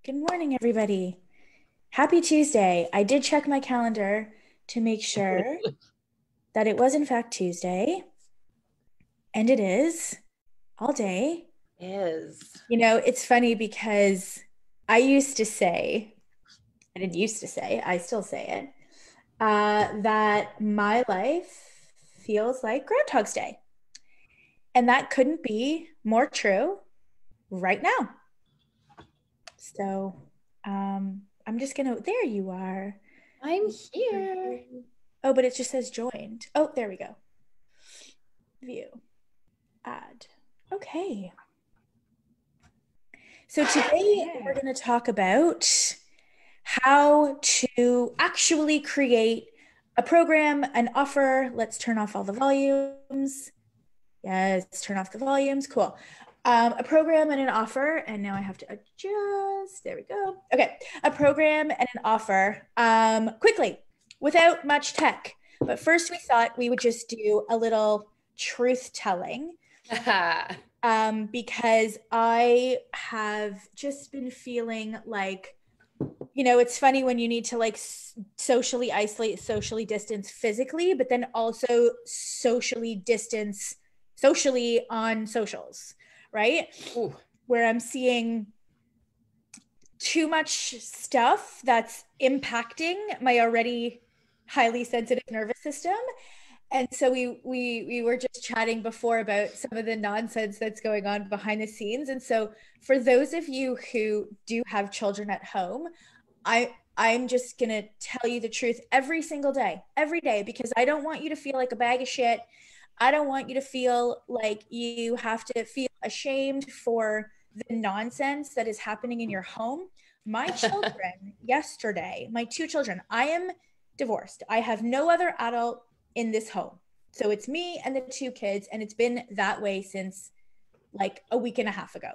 Good morning, everybody. Happy Tuesday. I did check my calendar to make sure that it was in fact Tuesday, and it is all day. Is. It's funny because I used to say, I didn't used to say, I still say it, that my life feels like Groundhog's Day. And that couldn't be more true right now. So, I'm just gonna, there you are. I'm here. Oh, but it just says joined. Oh, there we go. View, add. Okay. So today we're going to talk about how to actually create a program, an offer. Let's turn off all the volumes. Yes, turn off the volumes. Cool. A program and an offer. And now I have to adjust. There we go. Okay. A program and an offer quickly without much tech. But first, we thought we would just do a little truth telling because I have just been feeling like, it's funny when you need to like socially isolate, socially distance physically, but then also socially distance socially on socials, right? Ooh. Where I'm seeing too much stuff that's impacting my already highly sensitive nervous system. And so we were just chatting before about some of the nonsense that's going on behind the scenes. And so for those of you who do have children at home, I'm just gonna tell you the truth every day, because I don't want you to feel like a bag of shit. I don't want you to feel like you have to feel ashamed for the nonsense that is happening in your home. My children yesterday, my two children, I am divorced. I have no other adult in this home. So it's me and the two kids, and it's been that way since like a week and a half ago.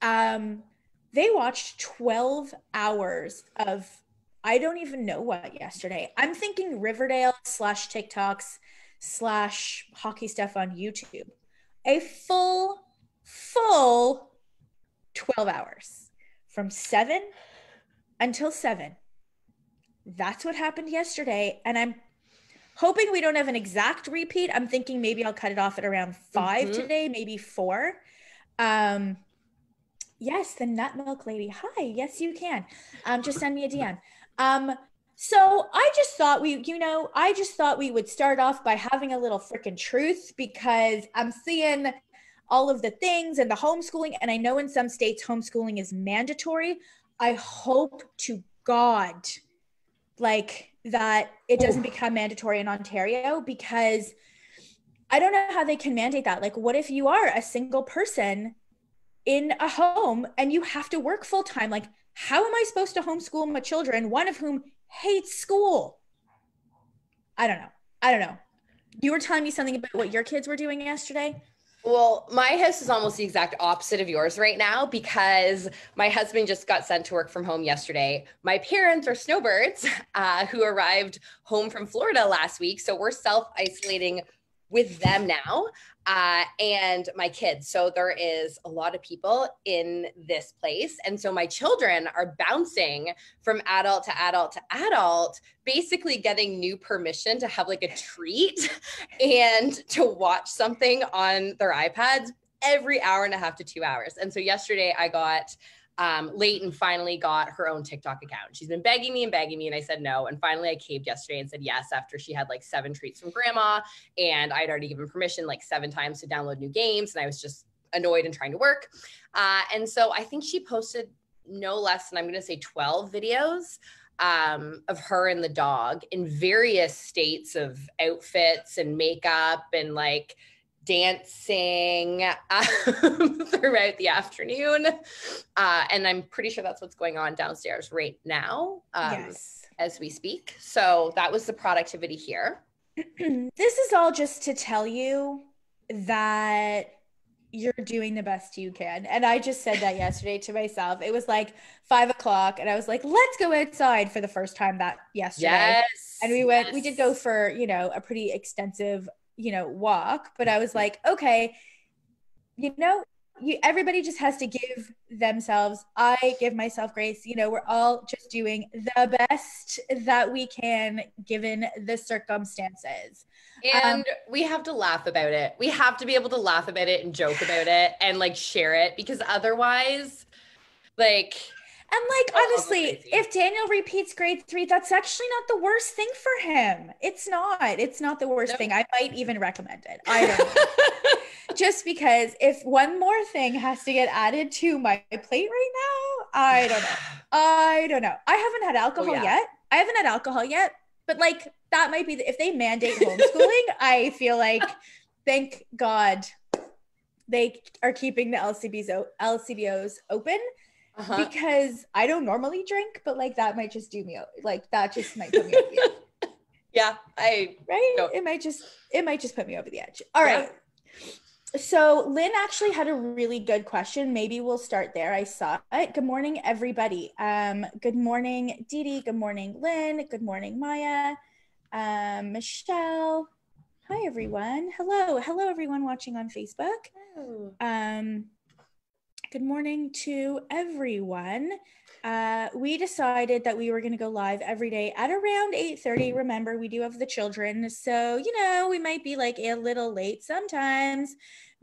Um, they watched 12 hours of I don't even know what yesterday. I'm thinking Riverdale slash TikToks slash hockey stuff on YouTube. A full 12 hours from 7 until 7. That's what happened yesterday. And I'm hoping we don't have an exact repeat. I'm thinking maybe I'll cut it off at around 5 today, maybe 4. Yes, the nut milk lady. Hi, yes, you can. Just send me a DM. So I just thought we would start off by having a little freaking truth, because I'm seeing all of the things and the homeschooling, and I know in some states homeschooling is mandatory. I hope to God like that it doesn't become mandatory in Ontario, because I don't know how they can mandate that. Like, what if you are a single person in a home and you have to work full time? Like, how am I supposed to homeschool my children, one of whom hates school? I don't know. I don't know. You were telling me something about what your kids were doing yesterday. Well, my house is almost the exact opposite of yours right now because my husband just got sent to work from home yesterday. My parents are snowbirds who arrived home from Florida last week. So we're self-isolating with them now and my kids. So there is a lot of people in this place. And so my children are bouncing from adult to adult to adult, basically getting new permission to have like a treat and to watch something on their iPads every hour and a half to 2 hours. And so yesterday I got Leighton finally got her own TikTok account. She's been begging me, and I said no. And finally I caved yesterday and said yes, after she had like 7 treats from grandma. And I'd already given permission like 7 times to download new games. And I was just annoyed and trying to work. And so I think she posted no less than, I'm going to say 12 videos of her and the dog in various states of outfits and makeup and like dancing throughout the afternoon. And I'm pretty sure that's what's going on downstairs right now Yes. as we speak. So that was the productivity here. This is all just to tell you that you're doing the best you can. And I just said that yesterday to myself. It was like 5 o'clock, and I was like, let's go outside for the first time that yesterday. And Yes. we did go for, a pretty extensive, walk, but I was like, okay, you know, everybody just has to give themselves, I give myself grace. We're all just doing the best that we can given the circumstances. And we have to laugh about it. We have to be able to laugh about it and joke about it and like share it, because otherwise, like, And like, I'll go honestly, crazy. if Daniel repeats grade 3, that's actually not the worst thing for him. It's not. It's not the worst thing. I might even recommend it. I don't know. Just because if one more thing has to get added to my plate right now, I don't know. I don't know. I haven't had alcohol yet. I haven't had alcohol yet, but like that might be if they mandate homeschooling, I feel like, thank God they are keeping the LCBOs open, because I don't normally drink, but like that might just do me like that just might put me over the edge. Yeah, right. Don't. It might just put me over the edge. All right. So Lynn actually had a really good question. Maybe we'll start there. I saw it. Good morning, everybody. Good morning, Dee Dee. Good morning, Lynn. Good morning, Maya. Michelle. Hi, everyone. Hello, everyone watching on Facebook. Good morning to everyone. We decided that we were going to go live every day at around 8:30. Remember, we do have the children, so we might be like a little late sometimes,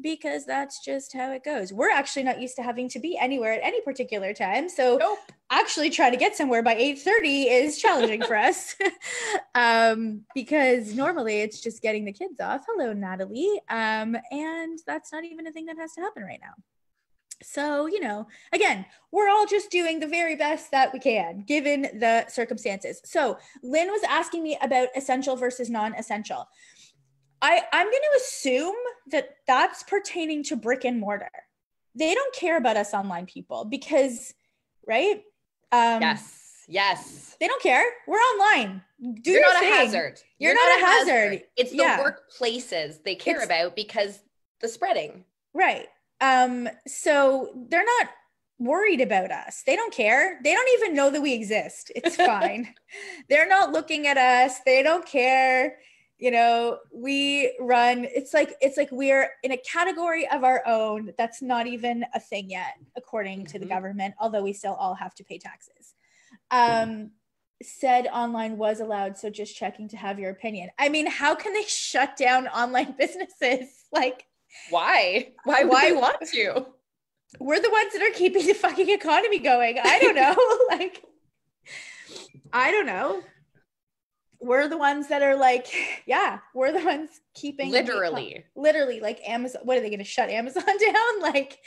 because that's just how it goes. We're actually not used to having to be anywhere at any particular time, so actually trying to get somewhere by 8:30 is challenging for us, because normally it's just getting the kids off. Hello, Natalie. And that's not even a thing that has to happen right now. So, again, we're all just doing the very best that we can given the circumstances. So Lynn was asking me about essential versus non-essential. I'm going to assume that that's pertaining to brick and mortar. They don't care about us online people because, right? Yes. They don't care. We're online. You're not a hazard. You're not a hazard. It's the workplaces they care about because the spreading. Right. So they're not worried about us. They don't care. They don't even know that we exist. It's fine. They're not looking at us. They don't care. We run, it's like we're in a category of our own. That's not even a thing yet, according to the government, although we still all have to pay taxes. Said online was allowed, so just checking to have your opinion. I mean, how can they shut down online businesses? Like, why would they want to? We're the ones that are keeping the fucking economy going. I don't know. I don't know. We're the ones that are like, we're the ones keeping literally like Amazon. What are they going to shut Amazon down? Like,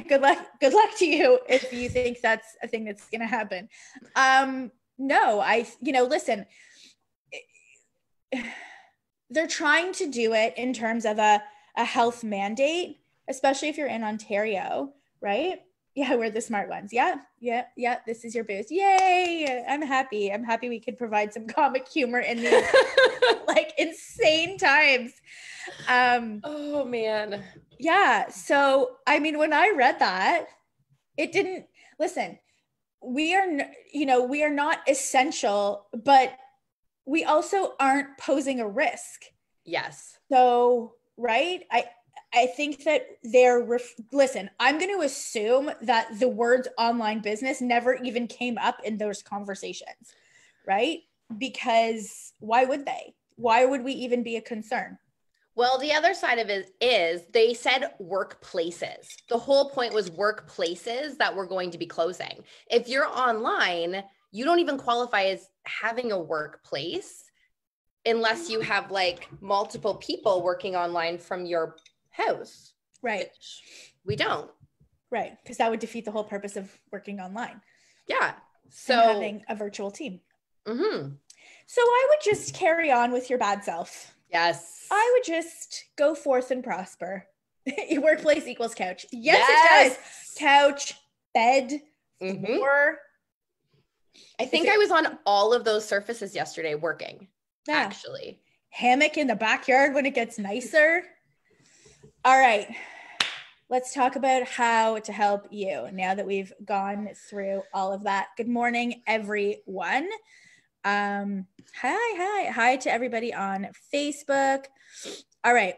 good luck to you if you think that's a thing that's going to happen. No, listen, they're trying to do it in terms of a health mandate, especially if you're in Ontario, right? Yeah, we're the smart ones. Yeah. This is your boost. Yay. I'm happy we could provide some comic humor in these like insane times. Oh man. Yeah. So, I mean, when I read that, it didn't, listen, we are not essential, but we also aren't posing a risk. Yes. So, right? I think that listen, I'm going to assume that the words online business never even came up in those conversations, right? Because why would they? Why would we even be a concern? Well, the other side of it is they said workplaces. The whole point was workplaces that were going to be closing. If you're online, you don't even qualify as having a workplace unless you have like multiple people working online from your house. Right. We don't. Right. Because that would defeat the whole purpose of working online. Yeah. So and having a virtual team. Mm-hmm. So I would just carry on with your bad self. Yes. I would just go forth and prosper. Your workplace equals couch. Yes, it does. Couch, bed, floor. I think I was on all of those surfaces yesterday working, actually. Hammock in the backyard when it gets nicer. All right. Let's talk about how to help you now that we've gone through all of that. Good morning, everyone. Hi to everybody on Facebook. All right.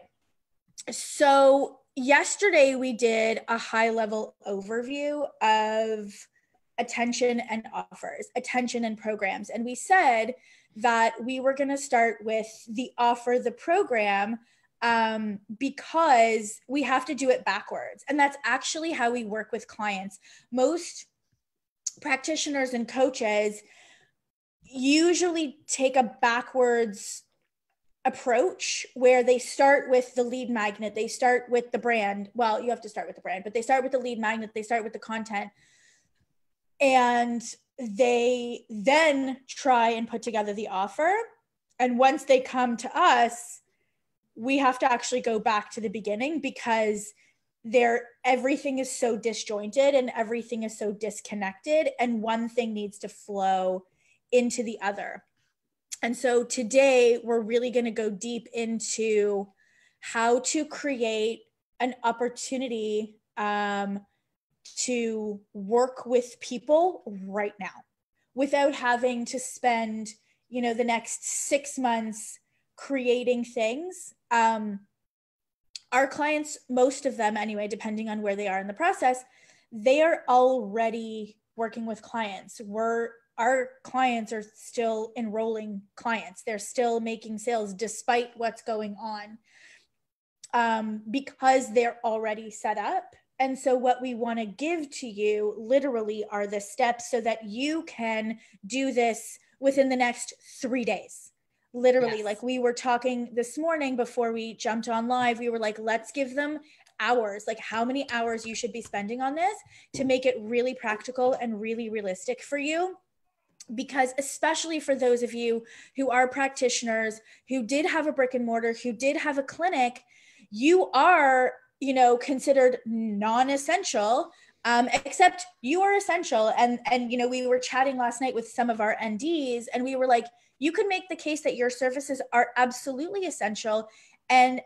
So yesterday we did a high level overview of attention and offers, attention and programs. And we said that we were going to start with the offer, the program, because we have to do it backwards. And that's actually how we work with clients. Most practitioners and coaches usually take a backwards approach where they start with the lead magnet, they start with the brand. Well, you have to start with the brand, but they start with the lead magnet, they start with the content, and they then try and put together the offer. And once they come to us, we have to actually go back to the beginning because everything is so disjointed and everything is so disconnected, and one thing needs to flow into the other. And so today we're really going to go deep into how to create an opportunity to work with people right now without having to spend, the next 6 months creating things. Our clients, most of them anyway, depending on where they are in the process, they are already working with clients. Our clients are still enrolling clients. They're still making sales despite what's going on, because they're already set up. And so what we want to give to you literally are the steps so that you can do this within the next 3 days. Literally, yes. Like we were talking this morning before we jumped on live, we were like, let's give them hours, like how many hours you should be spending on this to make it really practical and really realistic for you. Because especially for those of you who are practitioners, who did have a brick and mortar, who did have a clinic, you are, considered non-essential, except you are essential. And, we were chatting last night with some of our NDs and we were like, you can make the case that your services are absolutely essential and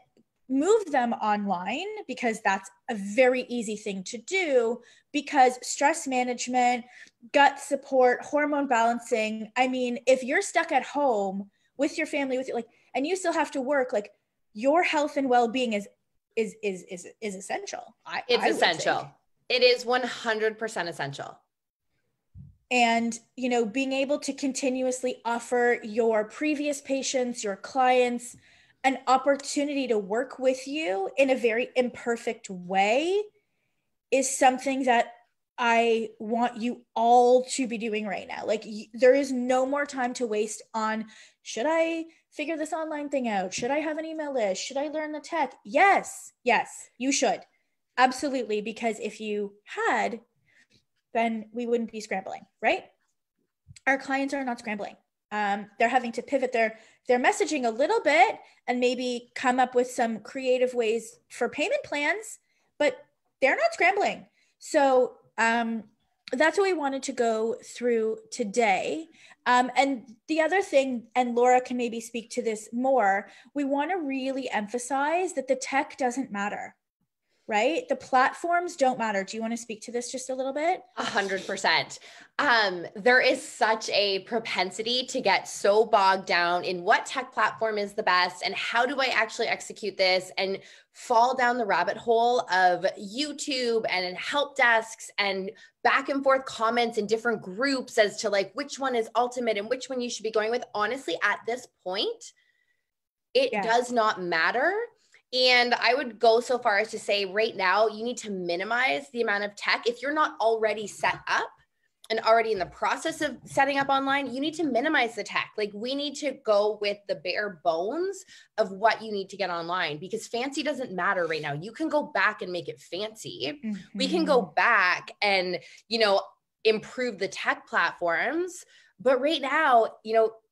move them online because that's a very easy thing to do, because stress management, gut support, hormone balancing. I mean, if you're stuck at home with your family, and you still have to work, like your health and well-being is essential. It's essential. It is 100% essential. And, being able to continuously offer your previous patients, your clients, an opportunity to work with you in a very imperfect way is something that I want you all to be doing right now. Like there is no more time to waste on, should I figure this online thing out? Should I have an email list? Should I learn the tech? Yes, you should. Absolutely. Because if you had, then we wouldn't be scrambling, right? Our clients are not scrambling. They're having to pivot their messaging a little bit and maybe come up with some creative ways for payment plans, but they're not scrambling. So that's what we wanted to go through today. And the other thing, and Laura can maybe speak to this more, we want to really emphasize that the tech doesn't matter. Right? The platforms don't matter. Do you want to speak to this just a little bit? 100%. There is such a propensity to get so bogged down in what tech platform is the best and how do I actually execute this, and fall down the rabbit hole of YouTube and help desks and back and forth comments in different groups as to like which one is ultimate and which one you should be going with. Honestly, at this point, it does not matter. And I would go so far as to say right now, you need to minimize the amount of tech. If you're not already set up and already in the process of setting up online, you need to minimize the tech. Like we need to go with the bare bones of what you need to get online, because fancy doesn't matter right now. You can go back and make it fancy. Mm-hmm. We can go back and, improve the tech platforms. But right now,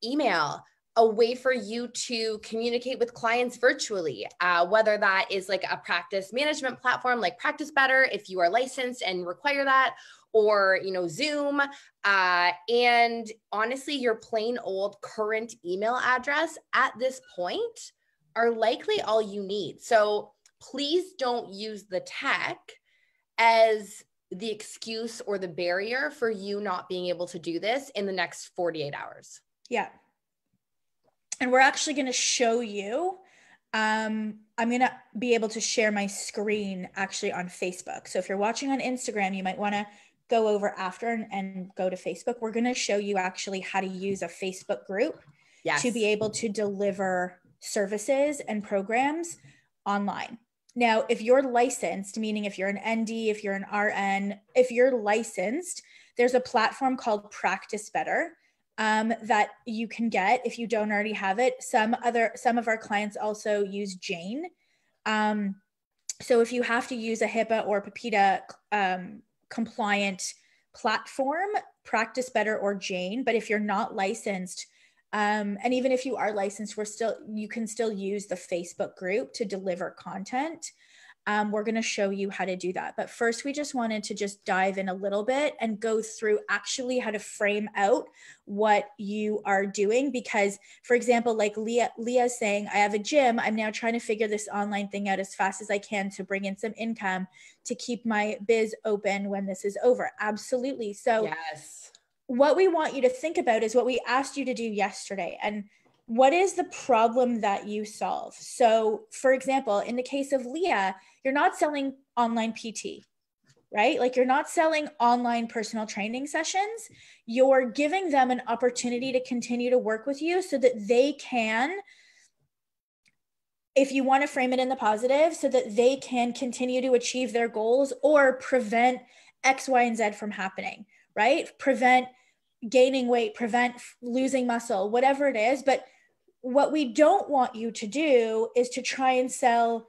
email, a way for you to communicate with clients virtually, whether that is like a practice management platform like Practice Better, if you are licensed and require that, or, Zoom. And honestly, your plain old current email address at this point are likely all you need. So please don't use the tech as the excuse or the barrier for you not being able to do this in the next 48 hours. Yeah. And we're actually going to show you I'm going to be able to share my screen actually on Facebook. So if you're watching on Instagram, you might want to go over after and go to Facebook. We're going to show you actually how to use a Facebook group to be able to deliver services and programs online. Now, if you're licensed, meaning if you're an ND, if you're an RN, if you're licensed, there's a platform called Practice Better that you can get if you don't already have it. Some of our clients also use Jane. So if you have to use a HIPAA or PIPEDA compliant platform, Practice Better or Jane. But if you're not licensed, and even if you are licensed, you can still use the Facebook group to deliver content. We're going to show you how to do that. But first, we just wanted to just dive in a little bit and go through actually how to frame out what you are doing. Because, for example, like Leah's saying, I have a gym. I'm now trying to figure this online thing out as fast as I can to bring in some income to keep my biz open when this is over. Absolutely. So yes, what we want you to think about is what we asked you to do yesterday. And what is the problem that you solve? So, for example, in the case of Leah, you're not selling online PT, right? Like you're not selling online personal training sessions. You're giving them an opportunity to continue to work with you so that they can, if you want to frame it in the positive, so that they can continue to achieve their goals or prevent X, Y, and Z from happening, right? Prevent gaining weight, prevent losing muscle, whatever it is. But what we don't want you to do is to try and sell,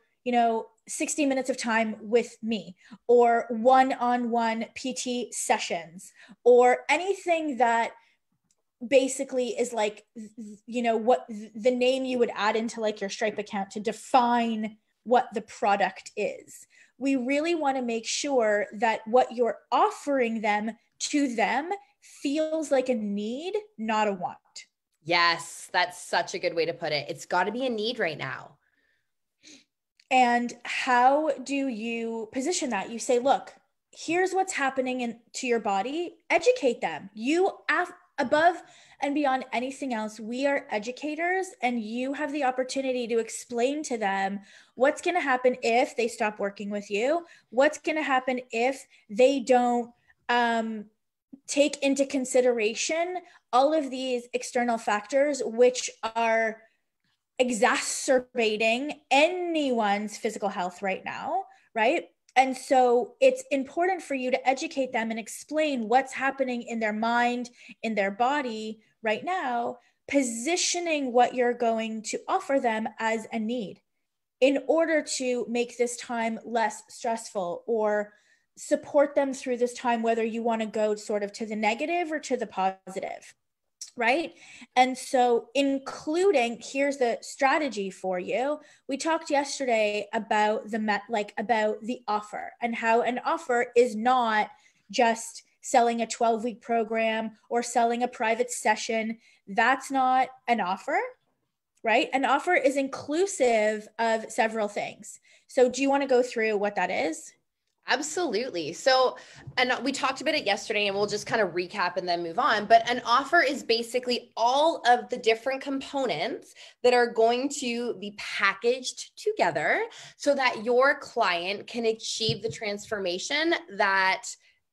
60 minutes of time with me or one-on-one PT sessions or anything that basically is like, what the name you would add into like your Stripe account to define what the product is. We really want to make sure that what you're offering them to them feels like a need, not a want. Yes, that's such a good way to put it. It's got to be a need right now. And how do you position that? You say, look, here's what's happening to your body. Educate them. Above and beyond anything else, we are educators, and you have the opportunity to explain to them what's going to happen if they stop working with you, what's going to happen if they don't take into consideration all of these external factors, which are exacerbating anyone's physical health right now, right? And so it's important for you to educate them and explain what's happening in their mind, in their body right now, positioning what you're going to offer them as a need in order to make this time less stressful or support them through this time, whether you want to go sort of to the negative or to the positive. Right. And so including, here's the strategy for you. We talked yesterday about about the offer and how an offer is not just selling a 12-week program or selling a private session. That's not an offer, right? An offer is inclusive of several things. So do you want to go through what that is? Absolutely. So, and we talked about it yesterday, and we'll just kind of recap and then move on. But an offer is basically all of the different components that are going to be packaged together so that your client can achieve the transformation that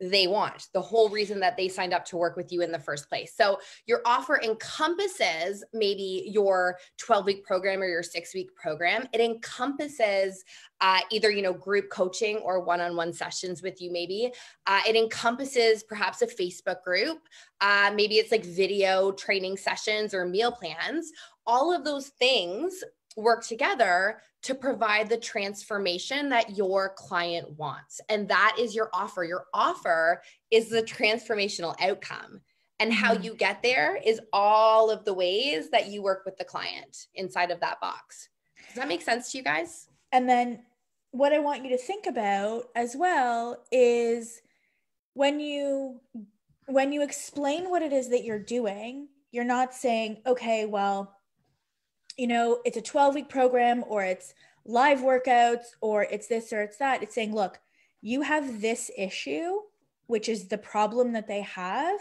they want, the whole reason that they signed up to work with you in the first place. So your offer encompasses maybe your 12-week program or your 6-week program. It encompasses either, group coaching or one-on-one sessions with you, maybe. It encompasses perhaps a Facebook group. Maybe it's like video training sessions or meal plans. All of those things work together to provide the transformation that your client wants. And that is your offer. Your offer is the transformational outcome. And how you get there is all of the ways that you work with the client inside of that box. Does that make sense to you guys? And then what I want you to think about as well is when you explain what it is that you're doing, you're not saying, okay, well, it's a 12-week program or it's live workouts or it's this or it's that. It's saying, look, you have this issue, which is the problem that they have.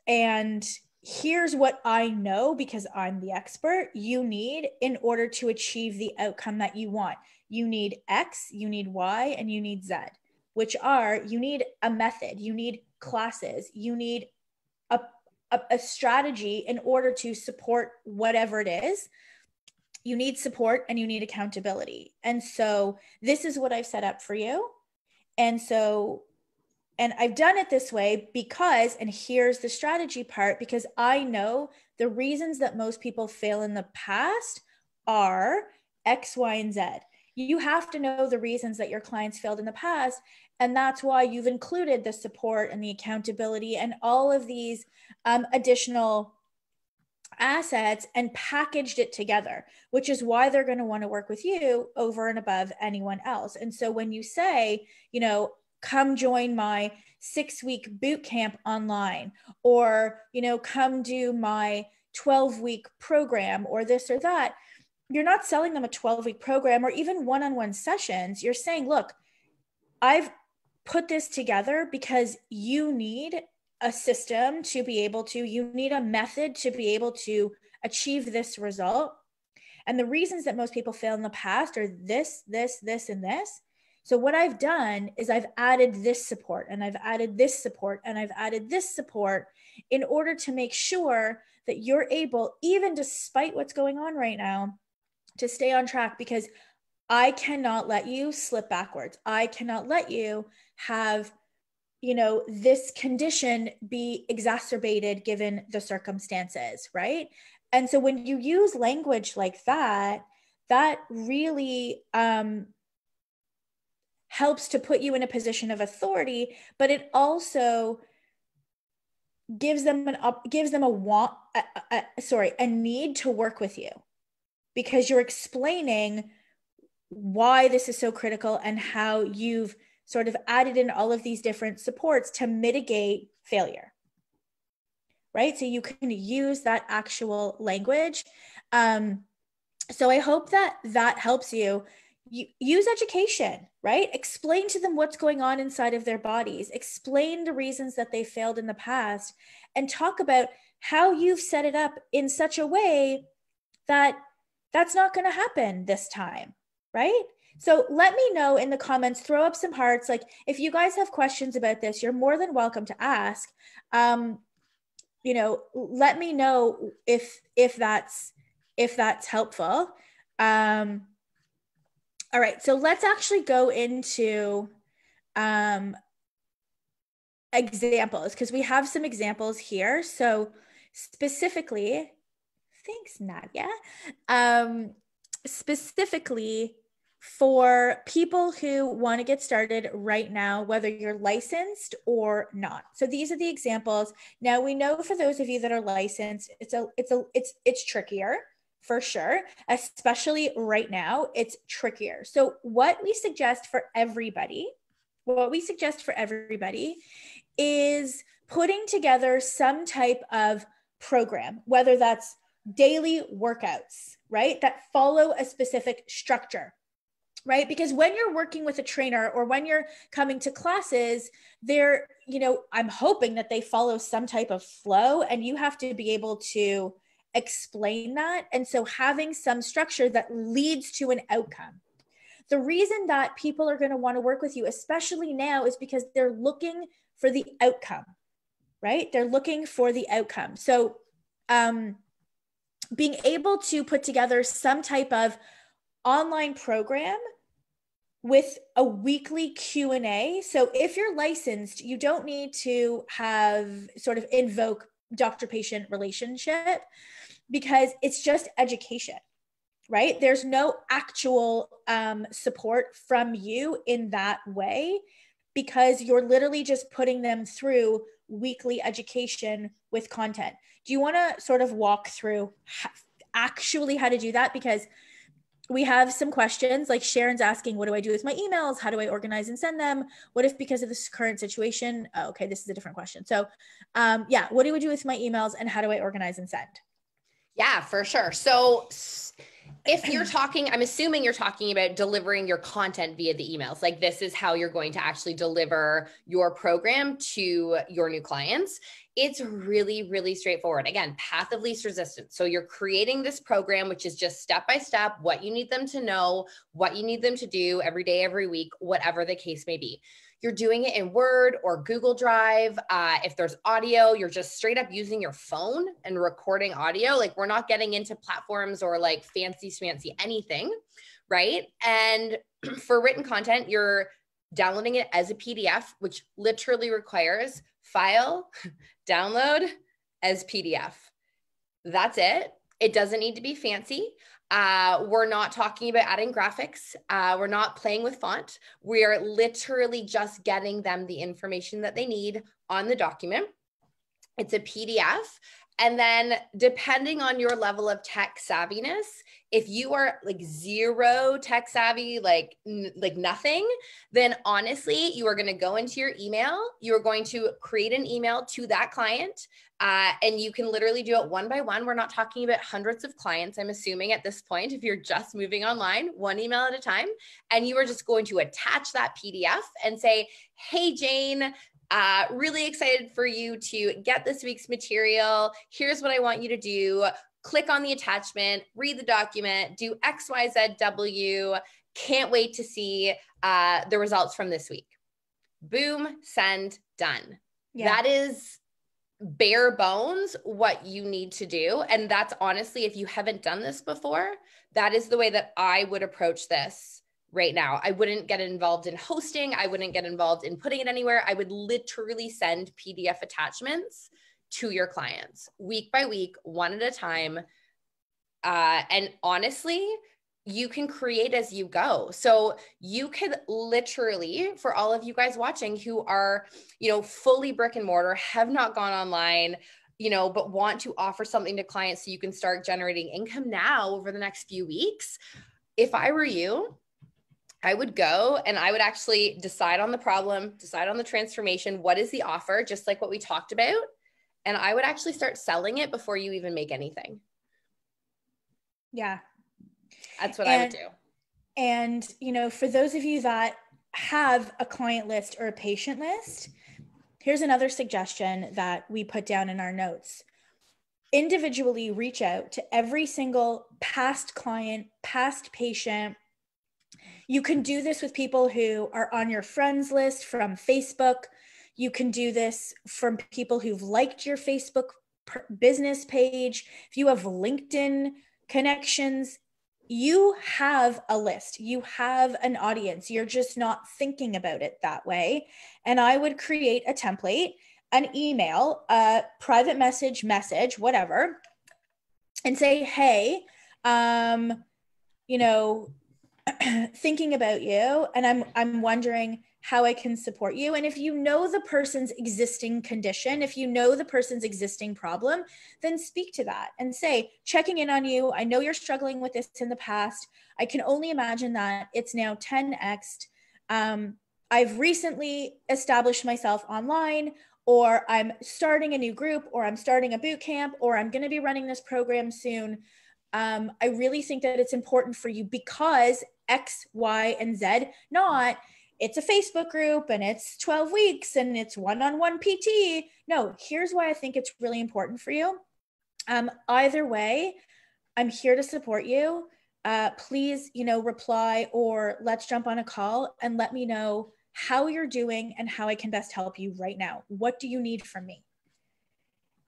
And here's what I know because I'm the expert you need in order to achieve the outcome that you want. You need X, you need Y, and you need Z, which are, you need a method, you need classes, you need a strategy in order to support whatever it is. You need support and you need accountability. And so this is what I've set up for you. And so, and I've done it this way because, and here's the strategy part, because I know the reasons that most people fail in the past are X, Y, and Z. You have to know the reasons that your clients failed in the past. And that's why you've included the support and the accountability and all of these additional assets and packaged it together, which is why they're going to want to work with you over and above anyone else. And so when you say, you know, come join my 6-week boot camp online, or, you know, come do my 12-week program or this or that, you're not selling them a 12-week program or even one-on-one sessions. You're saying, look, I've put this together because you need a system to be able to, you need a method to be able to achieve this result. And the reasons that most people fail in the past are this, this, this, and this. So what I've done is I've added this support and I've added this support and I've added this support in order to make sure that you're able, even despite what's going on right now, to stay on track, because I cannot let you slip backwards. I cannot let you have, you know, this condition be exacerbated given the circumstances, right? And so when you use language like that, that really helps to put you in a position of authority, but it also gives them a need to work with you, because you're explaining why this is so critical and how you've sort of added in all of these different supports to mitigate failure, right? So you can use that actual language. So I hope that helps you. Use education, right? Explain to them what's going on inside of their bodies. Explain the reasons that they failed in the past, and talk about how you've set it up in such a way that that's not going to happen this time, right? So let me know in the comments, throw up some hearts. Like, if you guys have questions about this, you're more than welcome to ask. You know, let me know if that's helpful. All right, so let's actually go into examples, because we have some examples here. So specifically, thanks, Nadia. Specifically for people who want to get started right now, whether you're licensed or not. So these are the examples. Now, we know for those of you that are licensed, it's trickier for sure, especially right now, it's trickier. So what we suggest for everybody is putting together some type of program, whether that's daily workouts, right, that follow a specific structure, right? Because when you're working with a trainer or when you're coming to classes, they're, you know, I'm hoping that they follow some type of flow, and you have to be able to explain that. And so having some structure that leads to an outcome. The reason that people are going to want to work with you, especially now, is because they're looking for the outcome, right? They're looking for the outcome. So being able to put together some type of online program with a weekly Q&A. So if you're licensed, you don't need to have sort of invoke doctor-patient relationship, because it's just education, right? There's no actual support from you in that way, because you're literally just putting them through weekly education with content. Do you want to sort of walk through actually how to do that? Because we have some questions, like Sharon's asking, what do I do with my emails? How do I organize and send them? What if because of this current situation? Oh, okay, this is a different question. So yeah, what do we do with my emails and how do I organize and send? Yeah, for sure. So If you're talking, I'm assuming you're talking about delivering your content via the emails. Like this is how you're going to actually deliver your program to your new clients. It's really, really straightforward. Again, path of least resistance. So you're creating this program, which is just step by step, what you need them to know, what you need them to do every day, every week, whatever the case may be. You're doing it in Word or Google Drive. If there's audio, you're just straight up using your phone and recording audio. Like we're not getting into platforms or like fancy schmancy anything, right? And for written content, you're downloading it as a PDF, which literally requires file, download as PDF. That's it. It doesn't need to be fancy. We're not talking about adding graphics. We're not playing with font. We are literally just getting them the information that they need on the document. It's a PDF. And then depending on your level of tech savviness, if you are like zero tech savvy, like nothing, then honestly, you are going to go into your email. You are going to create an email to that client. And you can literally do it one by one. We're not talking about hundreds of clients, I'm assuming at this point, if you're just moving online, one email at a time. And you are just going to attach that PDF and say, hey, Jane, really excited for you to get this week's material. Here's what I want you to do. Click on the attachment, read the document, do X, Y, Z, W. Can't wait to see the results from this week. Boom, send, done. Yeah. That is bare bones what you need to do. And that's honestly, if you haven't done this before, that is the way that I would approach this right now. I wouldn't get involved in hosting. I wouldn't get involved in putting it anywhere. I would literally send PDF attachments to your clients week by week, one at a time. And honestly, you can create as you go. So you could literally, for all of you guys watching who are, fully brick and mortar, have not gone online, but want to offer something to clients so you can start generating income now over the next few weeks. If I were you, I would go and I would actually decide on the problem, decide on the transformation. What is the offer? Just like what we talked about. And I would actually start selling it before you even make anything. Yeah. That's what I would do. And, for those of you that have a client list or a patient list, here's another suggestion that we put down in our notes. Individually reach out to every single past client, past patient. You can do this with people who are on your friends list from Facebook. You can do this from people who've liked your Facebook business page. If you have LinkedIn connections, you have a list, you have an audience. You're just not thinking about it that way. And I would create a template, an email, a private message, whatever, and say, hey, thinking about you, and I'm wondering how I can support you. And if you know the person's existing condition, if you know the person's existing problem, then speak to that and say, checking in on you. I know you're struggling with this in the past. I can only imagine that it's now 10x. I've recently established myself online, or I'm starting a new group, or I'm starting a boot camp, or I'm going to be running this program soon. I really think that it's important for you because X, Y, and Z, not it's a Facebook group and it's 12 weeks and it's one-on-one PT. No, here's why I think it's really important for you. Either way, I'm here to support you. Please, reply or let's jump on a call and let me know how you're doing and how I can best help you right now. What do you need from me?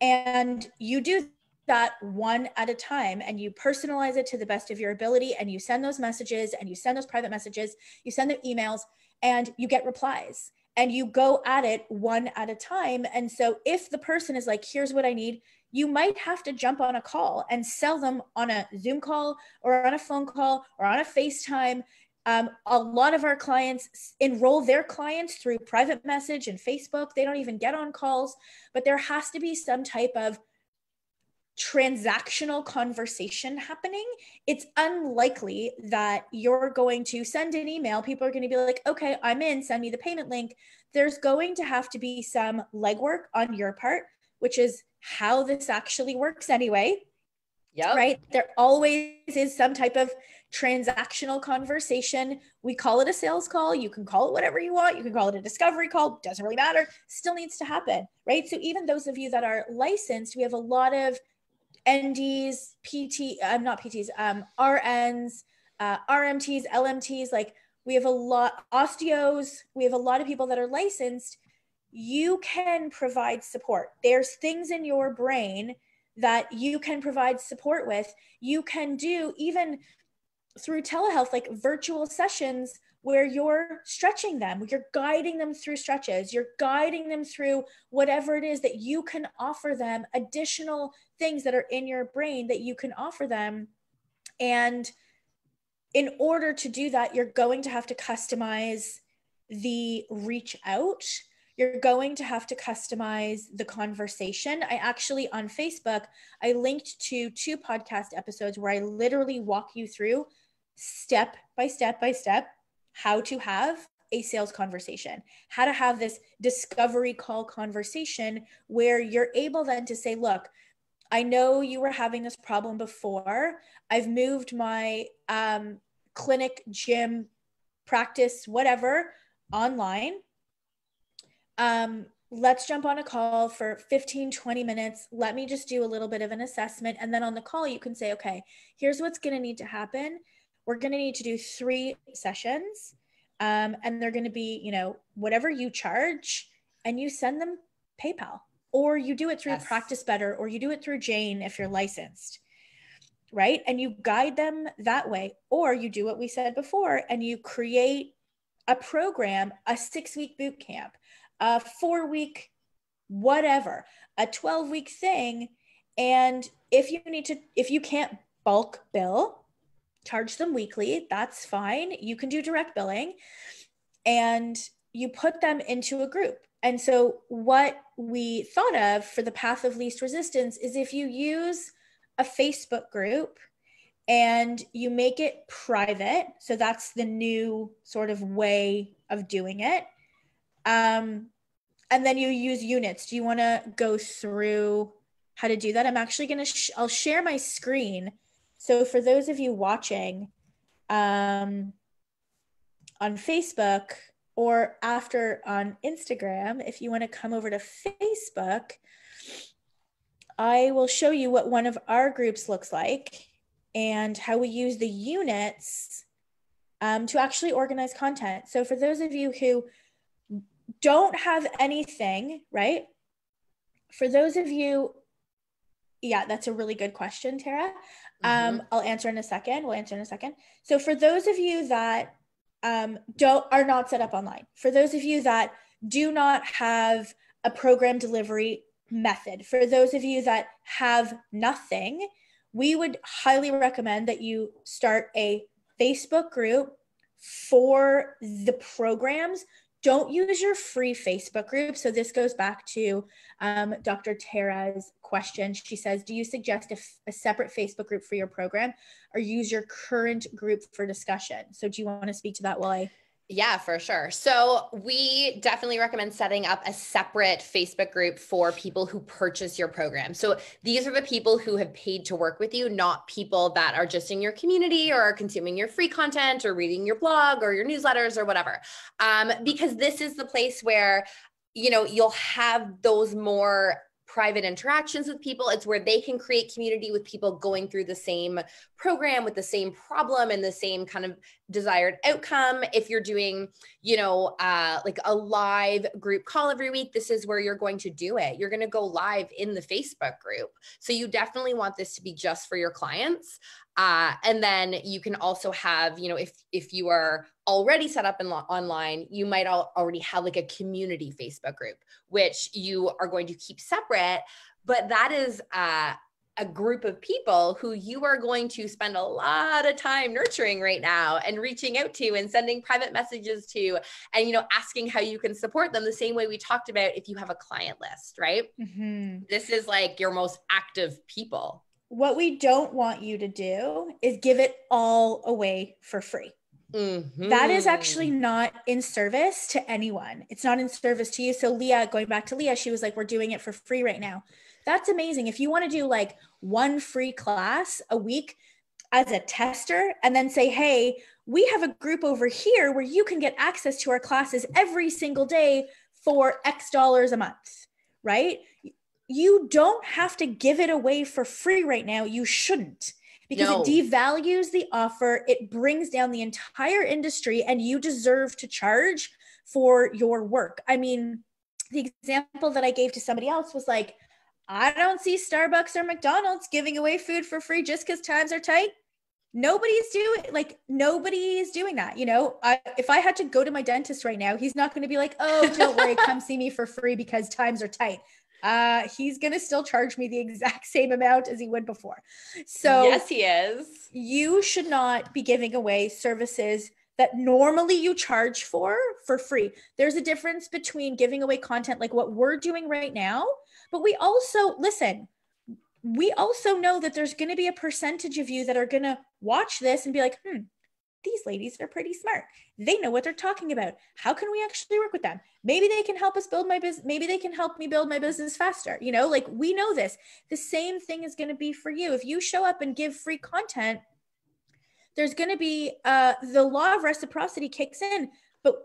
And you do that one at a time, and you personalize it to the best of your ability, and you send those messages, and you send those private messages, you send the emails, and you get replies, and you go at it one at a time. And so if the person is like, here's what I need, you might have to jump on a call and sell them on a Zoom call or on a phone call or on a FaceTime. A lot of our clients enroll their clients through private message and Facebook. They don't even get on calls, but there has to be some type of transactional conversation happening. It's unlikely that you're going to send an email. People are going to be like, okay, I'm in, send me the payment link. There's going to have to be some legwork on your part, which is how this actually works anyway. Yep. right? There always is some type of transactional conversation. We call it a sales call. You can call it whatever you want. You can call it a discovery call. Doesn't really matter. Still needs to happen, right? So even those of you that are licensed, we have a lot of NDs, not PTs, RNs, RMTs, LMTs. Like we have a lot, osteos. We have a lot of people that are licensed. You can provide support. There's things in your brain that you can provide support with. You can do even through telehealth, like virtual sessions where you're stretching them, you're guiding them through stretches, you're guiding them through whatever it is that you can offer them, additional things that are in your brain that you can offer them. And in order to do that, you're going to have to customize the reach out. You're going to have to customize the conversation. I actually, on Facebook, I linked to 2 podcast episodes where I literally walk you through step by step by step how to have a sales conversation, how to have this discovery call conversation where you're able then to say, look, I know you were having this problem before. I've moved my clinic, gym, practice, whatever, online. Let's jump on a call for 15, 20 minutes. Let me just do a little bit of an assessment. And then on the call, you can say, okay, here's what's going to need to happen. We're going to need to do 3 sessions. And they're going to be, whatever you charge, and you send them PayPal, or you do it through Yes. Practice Better, or you do it through Jane if you're licensed, right? And you guide them that way, or you do what we said before and you create a program, a 6-week boot camp, a 4-week whatever, a 12-week thing. And if you can't bulk bill, charge them weekly, that's fine. You can do direct billing, and you put them into a group. And so what we thought of for the path of least resistance is if you use a Facebook group and you make it private, so that's the new sort of way of doing it. And then you use units. Do you want to go through how to do that? I'm actually going to, I'll share my screen. So for those of you watching on Facebook or after on Instagram, if you want to come over to Facebook, I will show you what one of our groups looks like and how we use the units to actually organize content. So for those of you who don't have anything, right? For those of you, yeah, that's a really good question, Tara. I'll answer in a second. We'll answer in a second. So for those of you that are not set up online, for those of you that do not have a program delivery method, for those of you that have nothing, we would highly recommend that you start a Facebook group for the programs. Don't use your free Facebook group. So this goes back to Dr. Tara's question. She says, do you suggest a separate Facebook group for your program or use your current group for discussion? So do you want to speak to that while I... Yeah, for sure. So we definitely recommend setting up a separate Facebook group for people who purchase your program. So these are the people who have paid to work with you, not people that are just in your community or are consuming your free content or reading your blog or your newsletters or whatever. Because this is the place where, you'll have those more private interactions with people. It's where they can create community with people going through the same program with the same problem and the same kind of desired outcome. If you're doing, like a live group call every week, this is where you're going to do it. You're going to go live in the Facebook group. So you definitely want this to be just for your clients. And then you can also have, if you are already set up online, you might already have like a community Facebook group, which you are going to keep separate. But that is a group of people who you are going to spend a lot of time nurturing right now and reaching out to and sending private messages to, and, asking how you can support them the same way we talked about if you have a client list, right? Mm-hmm. This is like your most active people. What we don't want you to do is give it all away for free. That is actually Mm-hmm. not in service to anyone. It's not in service to you. So Leah, going back to Leah, she was like, we're doing it for free right now. That's amazing. If you want to do like one free class a week as a tester and then say, hey, we have a group over here where you can get access to our classes every single day for X dollars a month, right? You don't have to give it away for free right now. You shouldn't, because it No. devalues the offer. It brings down the entire industry, and you deserve to charge for your work. I mean, the example that I gave to somebody else was like, I don't see Starbucks or McDonald's giving away food for free just because times are tight. Nobody's doing that. If I had to go to my dentist right now, he's not going to be like, oh, don't worry, come see me for free because times are tight. He's going to still charge me the exact same amount as he would before. So Yes, he is. you should not be giving away services that normally you charge for free. There's a difference between giving away content like what we're doing right now, but we also know that there's going to be a percentage of you that are going to watch this and be like, these ladies are pretty smart. They know what they're talking about. How can we actually work with them? Maybe they can help us build my business. Maybe they can help me build my business faster. Like we know this. The same thing is going to be for you. If you show up and give free content, there's going to be the law of reciprocity kicks in. But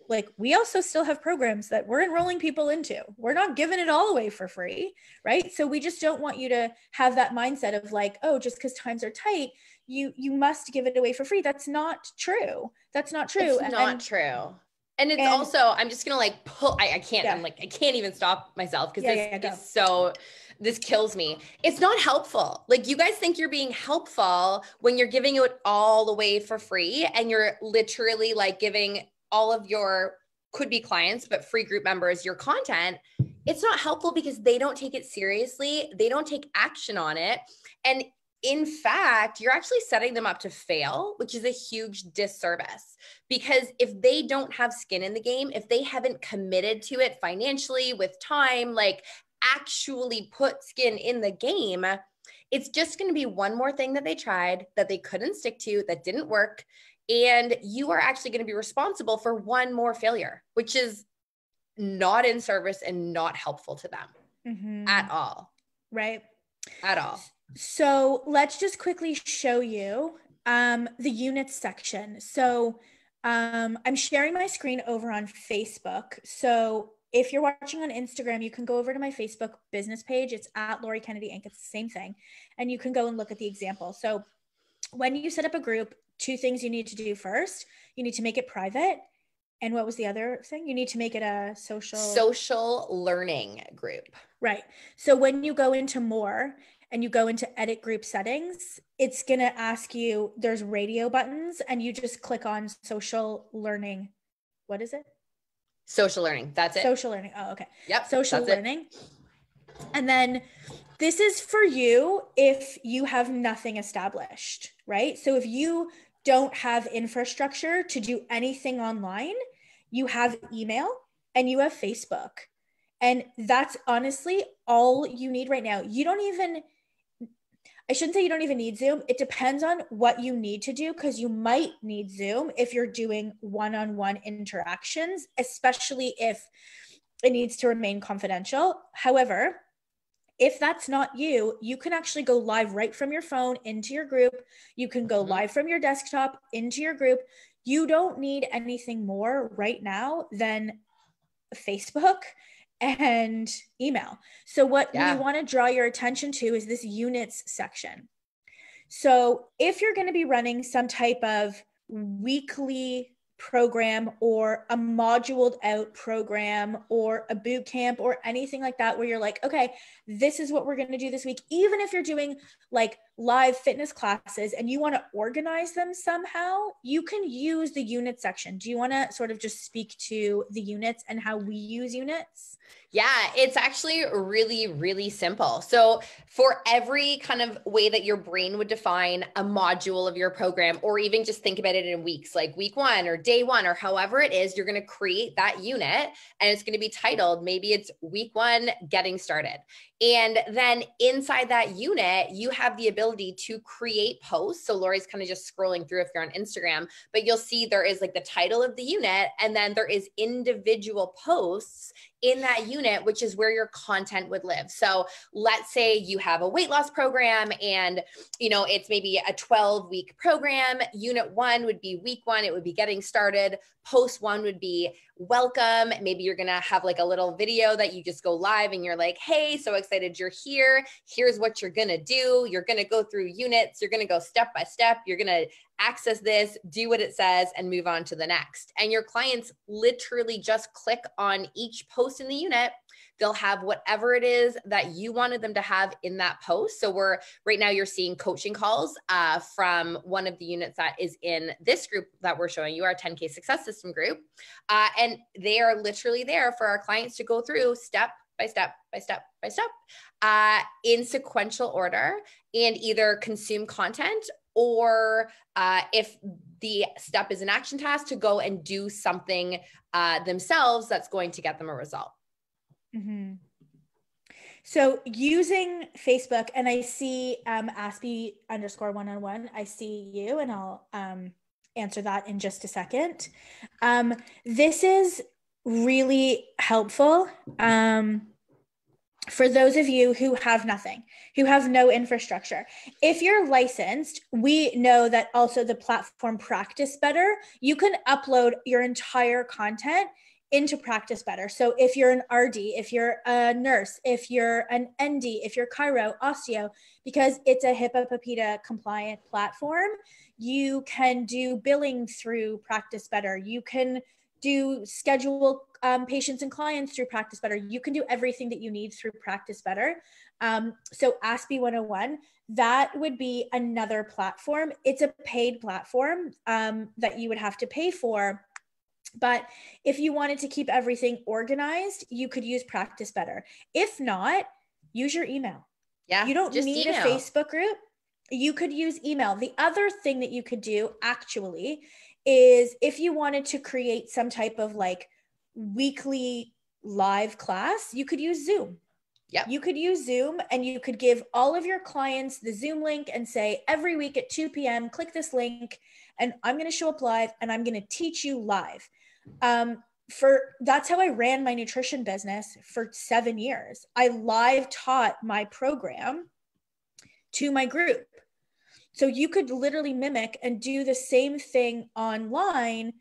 like we also still have programs that we're enrolling people into. We're not giving it all away for free, right? So we just don't want you to have that mindset of like, oh, just because times are tight, you must give it away for free. That's not true. That's not true. It's not true. And it's And also, I'm just gonna like pull, I can't, yeah, I'm like, I can't even stop myself because go. this kills me. It's not helpful. Like you guys think you're being helpful when you're giving it all away for free and you're literally like giving all of your could be clients, but free group members, your content. It's not helpful because they don't take it seriously. They don't take action on it. And in fact, you're actually setting them up to fail, which is a huge disservice. Because if they don't have skin in the game, if they haven't committed to it financially with time, like actually put skin in the game, it's just going to be one more thing that they tried that they couldn't stick to, that didn't work. And you are actually going to be responsible for one more failure, which is not in service and not helpful to them at all. Right. At all. So let's just quickly show you the units section. So I'm sharing my screen over on Facebook. So if you're watching on Instagram, you can go over to my Facebook business page. It's at Lori Kennedy Inc. It's the same thing. And you can go and look at the example. So when you set up a group, two things you need to do first. You need to make it private. And what was the other thing? You need to make it a social learning group. Right. So when you go into more and you go into edit group settings, it's going to ask you, there's radio buttons, and you just click on social learning. What is it? Social learning. That's it. Social learning. Oh, okay. Yep. Social learning. And then this is for you if you have nothing established, right? So if you don't have infrastructure to do anything online, you have email and you have Facebook. And that's honestly all you need right now. I shouldn't say you don't even need Zoom. It depends on what you need to do, because you might need Zoom if you're doing one-on-one interactions, especially if it needs to remain confidential. However, if that's not you, you can actually go live right from your phone into your group. You can go live from your desktop into your group. You don't need anything more right now than Facebook and email. So what we want to draw your attention to is this units section. So if you're going to be running some type of weekly program or a moduled out program or a boot camp or anything like that, where you're like, okay, this is what we're going to do this week. Even if you're doing like live fitness classes and you want to organize them somehow, you can use the unit section. Do you want to sort of just speak to the units and how we use units? Yeah, it's actually really, really simple. So, for every kind of way that your brain would define a module of your program, or even just think about it in weeks, like week one or day one, or however it is, you're going to create that unit and it's going to be titled, maybe it's week one, getting started. And then inside that unit, you have the ability to create posts. So, Lori's kind of just scrolling through if you're on Instagram, but you'll see there is like the title of the unit, and then there is individual posts in that unit, which is where your content would live. So let's say you have a weight loss program and, it's maybe a 12-week program. Unit one would be week one. It would be getting started. Post one would be welcome. Maybe you're going to have like a little video that you just go live and you're like, hey, so excited you're here. Here's what you're going to do. You're going to go through units. You're going to go step by step. You're going to access this, do what it says, and move on to the next. And your clients literally just click on each post in the unit. They'll have whatever it is that you wanted them to have in that post. So right now you're seeing coaching calls from one of the units that is in this group that we're showing you, our 10K Success System group. And they are literally there for our clients to go through step by step by step by step in sequential order and either consume content or if the step is an action task, to go and do something themselves that's going to get them a result. Mm-hmm. So using Facebook, and I see Aspie_101, I see you, and I'll answer that in just a second. This is really helpful for those of you who have nothing, who have no infrastructure. If you're licensed, we know that also the platform Practice Better, you can upload your entire content into Practice Better. So if you're an RD, if you're a nurse, if you're an ND, if you're chiro, osteo, because it's a HIPAA PAPITA compliant platform, you can do billing through Practice Better. You can do schedule patients and clients through Practice Better. You can do everything that you need through Practice Better. So Aspie 101, that would be another platform. It's a paid platform that you would have to pay for. But if you wanted to keep everything organized, you could use Practice Better. If not, use your email. Yeah, you don't need email. a Facebook group. You could use email. The other thing that you could do actually is if you wanted to create some type of like weekly live class, you could use Zoom. Yep. You could use Zoom and you could give all of your clients the Zoom link and say, every week at 2 p.m., click this link and I'm going to show up live and I'm going to teach you live. That's how I ran my nutrition business for 7 years. I live taught my program to my group. So you could literally mimic and do the same thing online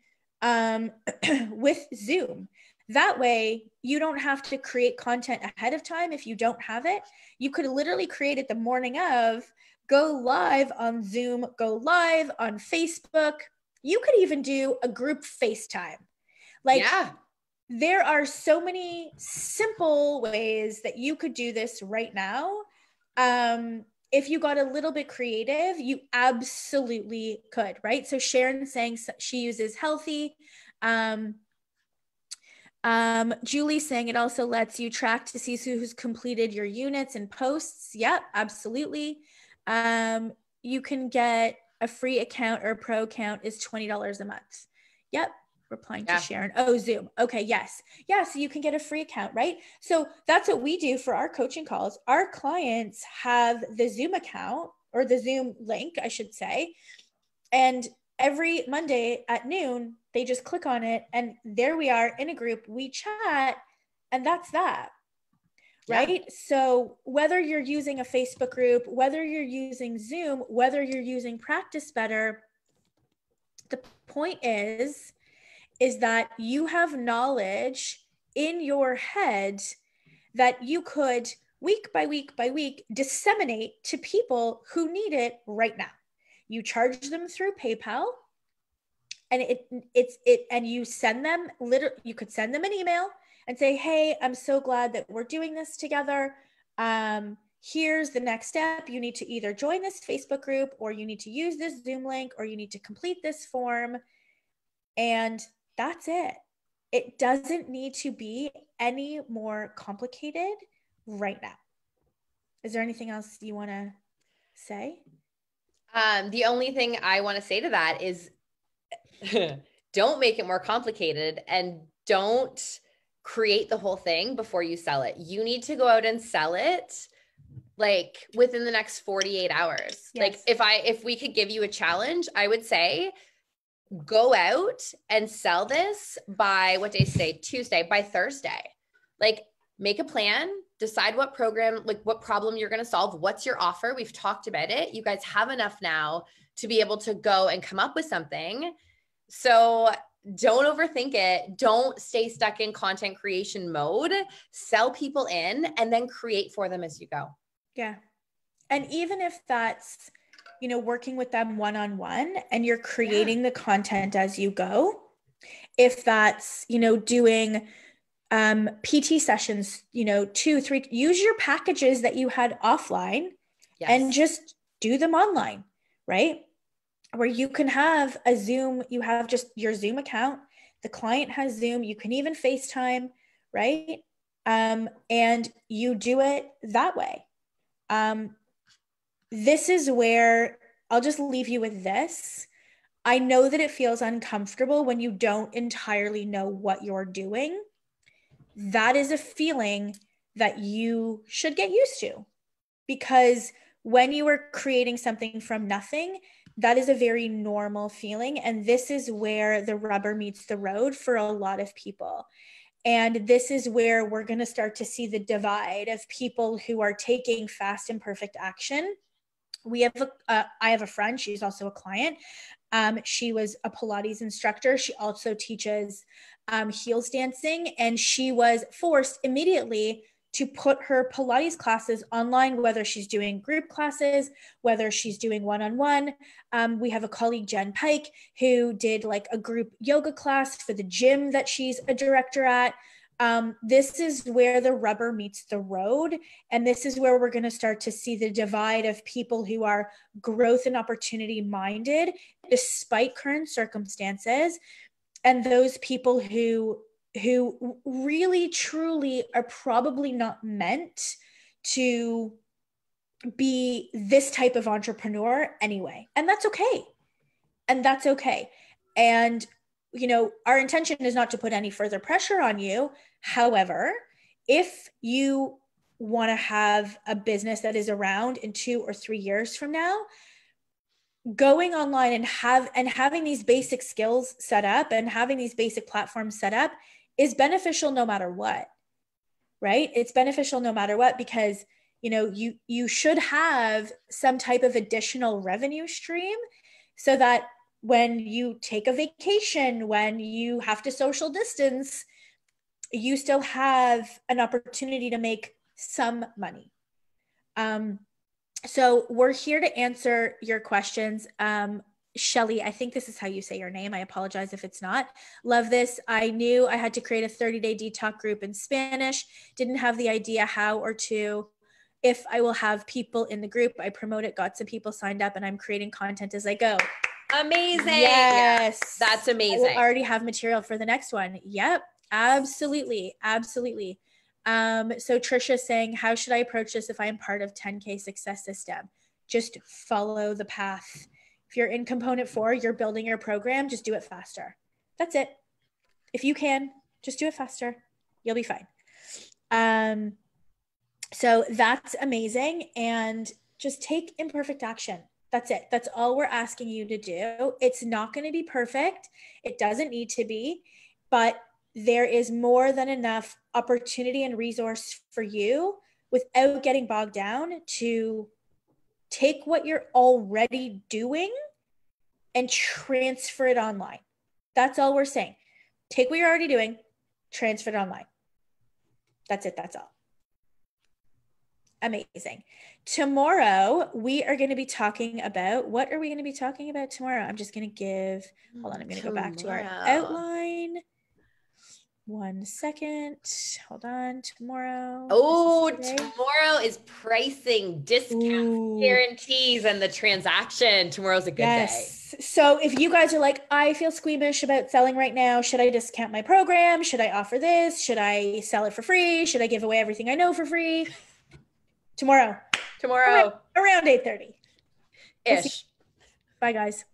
with Zoom. That way, you don't have to create content ahead of time if you don't have it. You could literally create it the morning of, go live on Zoom, go live on Facebook. You could even do a group FaceTime. Like, yeah. There are so many simple ways that you could do this right now. If you got a little bit creative, you absolutely could, right? So Sharon's saying she uses Healthy. Julie's saying it also lets you track to see who's completed your units and posts. Yep, absolutely. You can get a free account or a pro account is $20 a month. Yep. Replying to Sharon. Oh, Zoom. Okay. Yes. Yeah. So you can get a free account, right? So that's what we do for our coaching calls. Our clients have the Zoom account or the Zoom link, I should say. And every Monday at noon, they just click on it and there we are in a group, we chat, and that's that. Right? Yeah. So whether you're using a Facebook group, whether you're using Zoom, whether you're using Practice Better, the point is that you have knowledge in your head that you could week by week by week disseminate to people who need it right now. You charge them through PayPal and and you send them you could send them an email and say, hey, I'm so glad that we're doing this together. Here's the next step. You need to either join this Facebook group or you need to use this Zoom link or you need to complete this form. And that's it. It doesn't need to be any more complicated right now. Is there anything else you want to say? The only thing I want to say to that is don't make it more complicated, and don't create the whole thing before you sell it. You need to go out and sell it like within the next 48 hours. Yes. Like if we could give you a challenge, I would say go out and sell this by what day today? Tuesday, by Thursday. Like make a plan, decide what program, like what problem you're going to solve. What's your offer? We've talked about it. You guys have enough now to be able to go and come up with something. So don't overthink it. Don't stay stuck in content creation mode. Sell people in and then create for them as you go. Yeah. And even if that's, you know, working with them one-on-one and you're creating the content as you go, if that's, you know, doing PT sessions, you know, 2, 3, use your packages that you had offline and just do them online, right? Where you can have a Zoom, you have just your Zoom account, the client has Zoom, you can even FaceTime, right? And you do it that way. This is where I'll just leave you with this. I know that it feels uncomfortable when you don't entirely know what you're doing. That is a feeling that you should get used to, because when you are creating something from nothing, that is a very normal feeling. And this is where the rubber meets the road for a lot of people. And this is where we're going to start to see the divide of people who are taking fast and perfect action. I have a friend, she's also a client. She was a Pilates instructor. She also teaches heels dancing, and she was forced immediately to put her Pilates classes online, whether she's doing group classes, whether she's doing one-on-one. We have a colleague, Jen Pike, who did like a group yoga class for the gym that she's a director at. This is where the rubber meets the road. And this is where we're going to start to see the divide of people who are growth and opportunity minded despite current circumstances, and those people who really truly are probably not meant to be this type of entrepreneur anyway. And that's okay. And you know, our intention is not to put any further pressure on you. However, if you want to have a business that is around in 2 or 3 years from now, going online and having these basic skills set up and having these basic platforms set up is beneficial no matter what, right? It's beneficial no matter what, because, you know, you should have some type of additional revenue stream so that when you take a vacation, when you have to social distance, you still have an opportunity to make some money. So we're here to answer your questions. Shelly, I think this is how you say your name. I apologize if it's not. Love this. I knew I had to create a 30-day detox group in Spanish. Didn't have the idea how or to. If I will have people in the group, I promote it, got some people signed up, and I'm creating content as I go. Amazing. Yes. That's amazing. I will already have material for the next one. Yep. Absolutely. Absolutely. So Trisha's saying, how should I approach this if I am part of 10K success system? Just follow the path. If you're in component 4, you're building your program, just do it faster. That's it. If you can, just do it faster. You'll be fine. So that's amazing. And just take imperfect action. That's it. That's all we're asking you to do. It's not going to be perfect. It doesn't need to be, but there is more than enough opportunity and resource for you without getting bogged down to take what you're already doing and transfer it online. That's all we're saying. Take what you're already doing, transfer it online. That's it. That's all. Amazing. Tomorrow, we are going to be talking about, what are we going to be talking about tomorrow? I'm just going to give, hold on, I'm going to go back to our outline. 1 second. Hold on. Tomorrow. Oh, tomorrow is pricing, discounts, guarantees, and the transaction. Tomorrow's a good day. So if you guys are like, I feel squeamish about selling right now, should I discount my program? Should I offer this? Should I sell it for free? Should I give away everything I know for free? Tomorrow, around, Tomorrow around 8:30. We'll see. ish. Bye, guys.